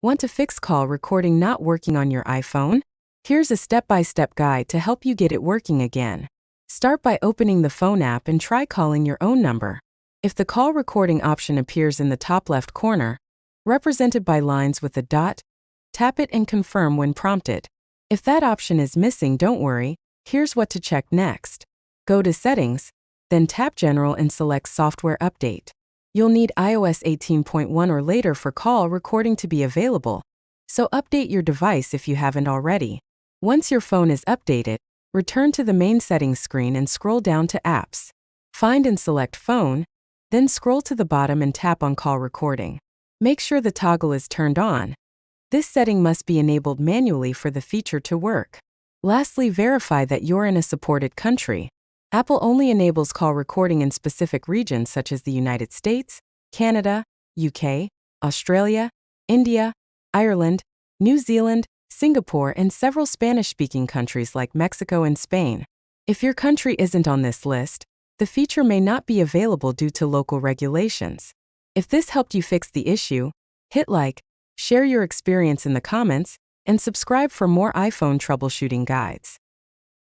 Want to fix call recording not working on your iPhone? Here's a step-by-step guide to help you get it working again. Start by opening the phone app and try calling your own number. If the call recording option appears in the top left corner, represented by lines with a dot, tap it and confirm when prompted. If that option is missing, don't worry, here's what to check next. Go to Settings, then tap General and select Software Update. You'll need iOS 18.1 or later for call recording to be available, so update your device if you haven't already. Once your phone is updated, return to the main settings screen and scroll down to Apps. Find and select Phone, then scroll to the bottom and tap on Call Recording. Make sure the toggle is turned on. This setting must be enabled manually for the feature to work. Lastly, verify that you're in a supported country. Apple only enables call recording in specific regions such as the United States, Canada, UK, Australia, India, Ireland, New Zealand, Singapore, and several Spanish-speaking countries like Mexico and Spain. If your country isn't on this list, the feature may not be available due to local regulations. If this helped you fix the issue, hit like, share your experience in the comments, and subscribe for more iPhone troubleshooting guides.